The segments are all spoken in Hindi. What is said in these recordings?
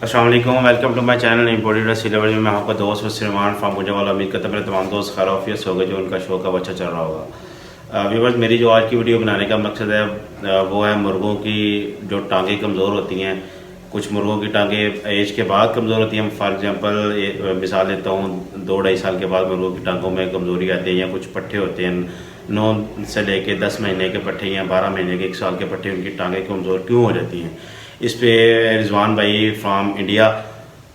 अस्सलाम वालेकुम, welcome to my channel imported silver में मैं आपका दोस्त सलमान फ्राम गुजरावाला। उम्मीद करता मेरे तमाम दोस्त खैरियत होगा जो उनका शौक अब अच्छा चल रहा होगा। व्यूअर्स, मेरी जो आज की वीडियो बनाने का मकसद है वो है मुर्गों की जो टांगें कमज़ोर होती हैं। कुछ मुर्गों की टांगें एज के बाद कमज़ोर होती हैं। फॉर एग्जांपल मिसाल देता हूँ, 2-2.5 साल के बाद मुर्गों की टांगों में कमज़ोरी आती है, या कुछ पट्ठे होते हैं 9 से लेके 10 महीने के पट्ठे या 12 महीने के 1 साल के पट्ठे, उनकी टांगें कमज़ोर क्यों हो जाती हैं। इस पे रिजवान भाई फ्राम इंडिया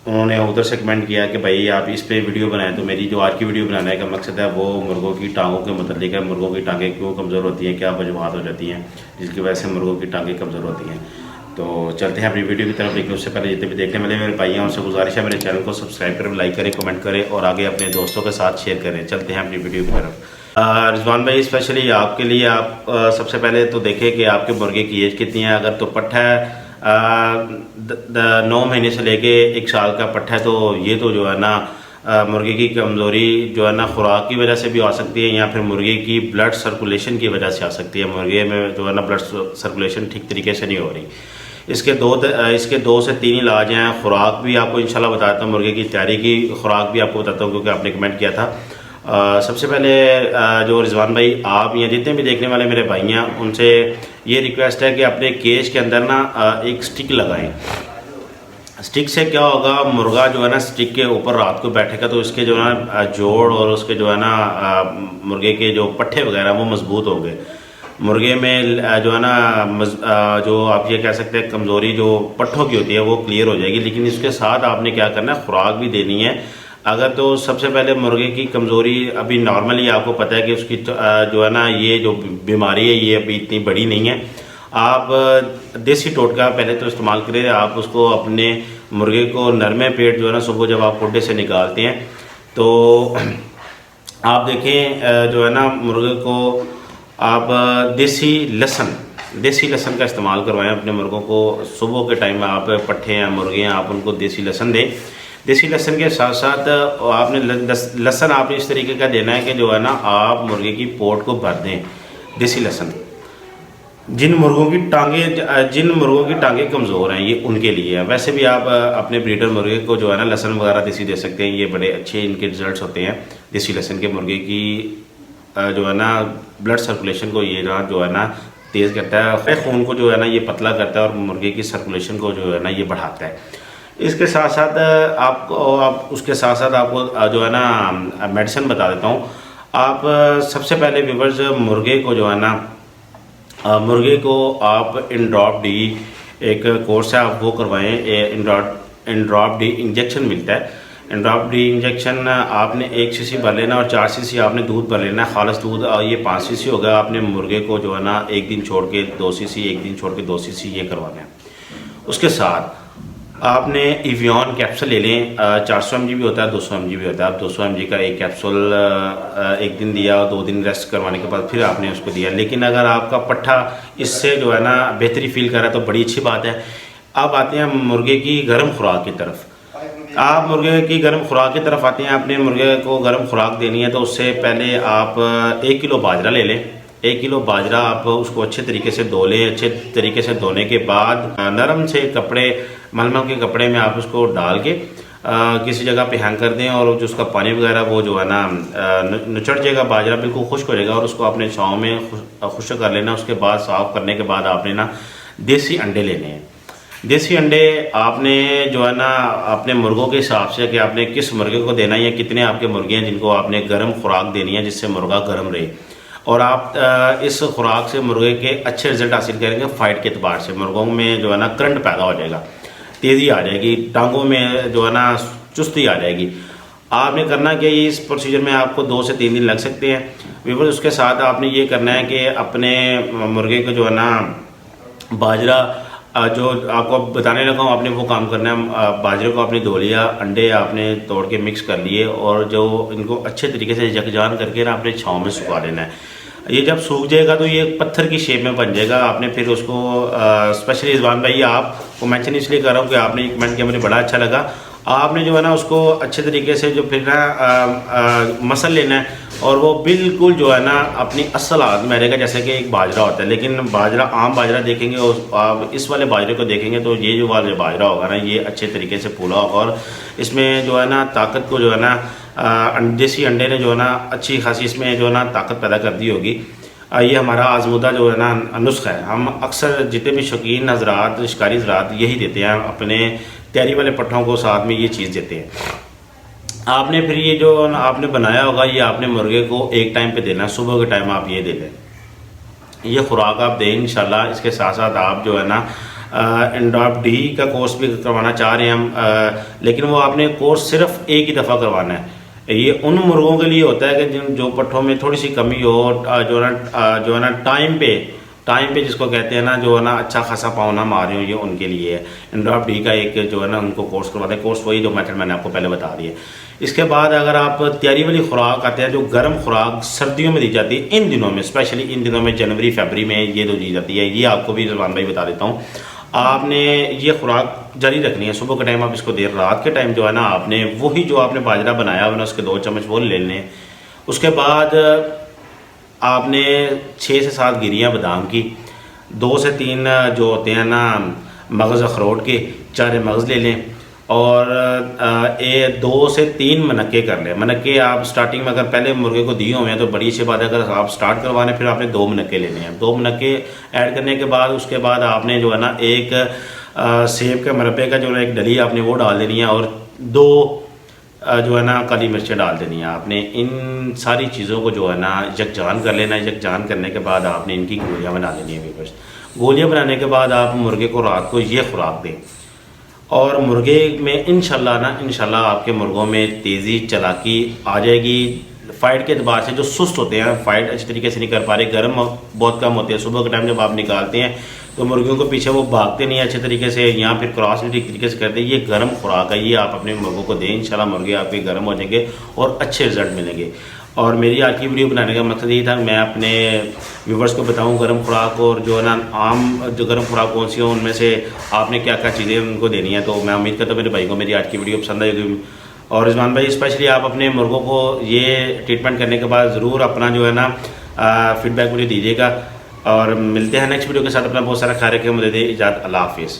उन्होंने उधर से कमेंट किया कि भाई आप इस पे वीडियो बनाएं। तो मेरी जो आज की वीडियो बनाने का मकसद है वो मुर्गों की टांगों के मतलब है। मुर्गों की टांगें क्यों कमज़ोर होती हैं, क्या वजूहात हो जाती हैं जिसकी वजह से मुर्गों की टांगें कमज़ोर होती हैं। तो चलते हैं अपनी वीडियो की तरफ। लेकिन उससे पहले जितने भी देखने वाले मेरे भाई हैं उनसे गुजारिश है मेरे चैनल को सब्सक्राइब करें, लाइक करें, कमेंट करें और आगे अपने दोस्तों के साथ शेयर करें। चलते हैं अपनी वीडियो की तरफ। रिजवान भाई, स्पेशली आपके लिए आप सबसे पहले तो देखें कि आपके मुर्गे की एज कितनी है। अगर तो पट्ठा है 9 महीने से लेके 1 साल का पट्ठा है, तो ये तो जो है ना मुर्गे की कमज़ोरी जो है ना खुराक की वजह से भी आ सकती है, या फिर मुर्गे की ब्लड सर्कुलेशन की वजह से आ सकती है। मुर्गे में जो है ना ब्लड सर्कुलेशन ठीक तरीके से नहीं हो रही। इसके 2 से 3 इलाज हैं। खुराक भी आपको इंशाल्लाह बताता हूँ, मुर्गे की तैयारी की खुराक भी आपको बताता हूँ क्योंकि आपने कमेंट किया था। सबसे पहले जो रिजवान भाई, आप या जितने भी देखने वाले मेरे भाई हैं उनसे ये रिक्वेस्ट है कि अपने केज के अंदर ना एक स्टिक लगाएं। स्टिक से क्या होगा, मुर्गा जो है ना स्टिक के ऊपर रात को बैठेगा तो इसके जो है ना जोड़ और उसके जो है ना मुर्गे के जो पट्ठे वगैरह वो मजबूत होंगे। मुर्गे में जो है ना जो आप ये कह सकते हैं कमज़ोरी जो पट्ठों की होती है वो क्लियर हो जाएगी। लेकिन इसके साथ आपने क्या करना है, खुराक भी देनी है। अगर तो सबसे पहले मुर्गे की कमज़ोरी अभी नॉर्मली आपको पता है कि उसकी जो है ना ये जो बीमारी है ये अभी इतनी बड़ी नहीं है। आप देसी टोटका पहले तो इस्तेमाल करें। आप उसको अपने मुर्गे को नरमे पेट जो है ना सुबह जब आप खुड्डे से निकालते हैं तो आप देखें जो है ना मुर्गे को आप देसी लहसन का इस्तेमाल करवाएं अपने मुर्गों को। सुबह के टाइम में आप पट्ठे हैं मुर्गे हैं आप उनको देसी लहसन दें। देसी लहसुन के साथ साथ आपने लहसुन आपने इस तरीके का देना है कि जो है ना आप मुर्गे की पोट को भर दें देसी लहसुन। जिन मुर्गों की टांगें कमज़ोर हैं ये उनके लिए है। वैसे भी आप अपने ब्रीडर मुर्गे को जो है ना लहसुन वगैरह देसी दे सकते हैं। ये बड़े अच्छे इनके रिजल्ट्स होते हैं देसी लहसुन के। मुर्गे की जो है ना ब्लड सर्कुलेशन को ये जो है ना तेज़ करता है, खून को जो है ना ये पतला करता है और मुर्गे की सर्कुलेशन को जो है ना ये बढ़ाता है। इसके साथ साथ उसके साथ साथ आपको जो है ना मेडिसिन बता देता हूँ। आप सबसे पहले व्यूअर्स मुर्गे को जो है ना मुर्गे को आप इंड्रॉप डी एक कोर्स है आप वो करवाएं। इंड्रॉप डी इंजेक्शन मिलता है। इंड्रॉप डी इंजेक्शन आपने 1 सीसी भर लेना और 4 सीसी आपने दूध भर लेना है, खालिस दूध। ये 5 सीसी होगा। आपने मुर्गे को जो है ना एक दिन छोड़ के 2 सीसी, एक दिन छोड़ के 2 सीसी ये करवाना है। उसके साथ आपने इवियन कैप्सूल ले लें। 400 mg भी होता है, 200 mg भी होता है। आप 200 mg का एक कैप्सूल एक दिन दिया और 2 दिन रेस्ट करवाने के बाद फिर आपने उसको दिया। लेकिन अगर आपका पट्ठा इससे जो है ना बेहतरी फील कर रहा है तो बड़ी अच्छी बात है। अब आते हैं मुर्गे की गर्म खुराक की तरफ। आप मुर्गे की गर्म खुराक की तरफ आते हैं। आपने मुर्गे को गर्म खुराक देनी है तो उससे पहले आप 1 किलो बाजरा ले लें। 1 किलो बाजरा आप उसको अच्छे तरीके से धो लें। अच्छे तरीके से धोने के बाद नरम से कपड़े, मलमल के कपड़े में आप उसको डाल के किसी जगह पे हैंग कर दें और जो उसका पानी वगैरह वो जो है ना नुचड़ जाएगा, बाजरा बिल्कुल खुश्क हो जाएगा और उसको अपने छाँव में खुश्क कर लेना। उसके बाद साफ़ करने के बाद आपने ना देसी अंडे लेने हैं। देसी अंडे आपने जो है ना अपने मुर्गों के हिसाब से कि आपने किस मुर्गे को देना है या कितने आपके मुर्गे हैं जिनको आपने गर्म खुराक देनी है जिससे मुर्गा गर्म रहे। और आप इस खुराक से मुर्गे के अच्छे रिजल्ट हासिल करेंगे। फाइट के अतबार से मुर्गों में जो है ना करंट पैदा हो जाएगा, तेज़ी आ जाएगी, टांगों में जो है ना चुस्ती आ जाएगी। आपने करना क्या, ये इस प्रोसीजर में आपको 2 से 3 दिन लग सकते हैं व्यूअर्स। उसके साथ आपने ये करना है कि अपने मुर्गे को जो है ना बाजरा जो आपको बताने लगा हूँ आपने वो काम करना है। बाजरे को आपने धो लिया, अंडे आपने तोड़ के मिक्स कर लिए और जो इनको अच्छे तरीके से यकजान करके ना अपने छाँव में सुखा लेना है। ये जब सूख जाएगा तो ये पत्थर की शेप में बन जाएगा। आपने फिर उसको स्पेशली रिजवान भाई आपको मेंशन इसलिए कर रहा हूँ कि आपने ये कमेंट किया, मुझे बड़ा अच्छा लगा। आपने जो है ना उसको अच्छे तरीके से जो फिर ना मसल लेना है। और वो बिल्कुल जो है ना अपनी असल हालत में रहेगा, जैसे कि एक बाजरा होता है। लेकिन बाजरा, आम बाजरा देखेंगे और आप इस वाले बाजरे को देखेंगे तो ये जो वाला बाजरा होगा ना, ये अच्छे तरीके से फूला होगा और इसमें जो है ना ताकत को जो है ना देसी अंडे ने जो है ना अच्छी खासी इसमें जो है ना ताकत पैदा कर दी होगी। ये हमारा आजमूदा जो है ना नुस्खा है। हम अक्सर जितने भी शौकीन हजरात, शिकारी हजरात यही देते हैं अपने तैयारी वाले पट्ठों को, साथ में ये चीज़ देते हैं। आपने फिर ये जो आपने बनाया होगा ये आपने मुर्गे को एक टाइम पे देना है, सुबह के टाइम आप ये दे दें, ये खुराक आप दें इंशाल्लाह। इसके साथ साथ आप जो है ना एंड्रॉप डी का कोर्स भी करवाना चाह रहे हैं हम, लेकिन वो आपने कोर्स सिर्फ एक ही दफ़ा करवाना है। ये उन मुर्गों के लिए होता है कि जिन जो पट्ठों में थोड़ी सी कमी हो, जो है ना टाइम पे जिसको कहते हैं ना, जो है ना अच्छा खासा पावना मारे हो, ये उनके लिए है। एंड्रॉप डी का एक जो है ना उनको कोर्स करवाते हैं। कोर्स वही जो मेथड मैंने आपको पहले बता दिया। इसके बाद अगर आप तैयारी वाली खुराक आते हैं, जो गर्म खुराक सर्दियों में दी जाती है, इन दिनों में स्पेशली इन दिनों में जनवरी फरवरी में ये तो दी जाती है, ये आपको भी रिजवान भाई बता देता हूँ। आपने ये खुराक जारी रखनी है, सुबह के टाइम आप इसको देर, रात के टाइम जो है ना आपने वही जो आपने बाजरा बनाया हुआ ना उसके 2 चम्मच वो ले लेने। उसके बाद आपने 6 से 7 गिरियाँ बादाम की, 2 से 3 जो होते हैं ना मगज़ अखरोट के 4 मगज़ ले लें और 2 से 3 मनक्के कर लें। मनक्के आप स्टार्टिंग में अगर पहले मुर्गे को दिए हुए हैं तो बड़ी अच्छी बात है। अगर आप स्टार्ट करवाने फिर आपने 2 मनक्के लेने हैं। 2 मनक्के ऐड करने के बाद उसके बाद आपने जो है ना एक सेब के मरबे का जो है एक डली आपने वो डाल देनी है और 2 जो है ना काली मिर्चें डाल देनी है। आपने इन सारी चीज़ों को जो है ना यकजान कर लेना है। यकजान करने के बाद आपने इनकी गोलियाँ बना देनी है। व्यूअर्स, गोलियाँ बनाने के बाद आप मुर्गे को रात को ये खुराक दें और मुर्गे में इंशाल्लाह आपके मुर्गों में तेज़ी चालाकी आ जाएगी। फ़ाइट के अतबार से जो सुस्त होते हैं, फ़ाइट अच्छी तरीके से नहीं कर पा रहे, गर्म बहुत कम होते हैं, सुबह के टाइम जब आप निकालते हैं तो मुर्गियों को पीछे वो भागते नहीं अच्छे तरीके से, या फिर क्रॉस भी ठीक तरीके से करते हैं। ये गर्म खुराक है, ये आप अपने मुर्गों को दें। इंशाल्लाह मुर्गे आपके गर्म हो जाएंगे और अच्छे रिजल्ट मिलेंगे। और मेरी आज की वीडियो बनाने का मकसद यही था, मैं अपने व्यूवर्स को बताऊं गर्म खुराक और जो है ना आम जो गर्म खुराक कौन सी हो, उनमें से आपने क्या क्या चीज़ें उनको देनी है। तो मैं उम्मीद करता हूँ मेरे भाई को मेरी आज की वीडियो पसंद आएगी। और रिजवान भाई स्पेशली आप अपने मुर्गों को ये ट्रीटमेंट करने के बाद ज़रूर अपना जो है ना फीडबैक मुझे दीजिएगा। और मिलते हैं नेक्स्ट वीडियो के साथ। अपना बहुत सारा ख्याल रखें। मुझे दे इजाज़त। अल्लाह हाफिज़।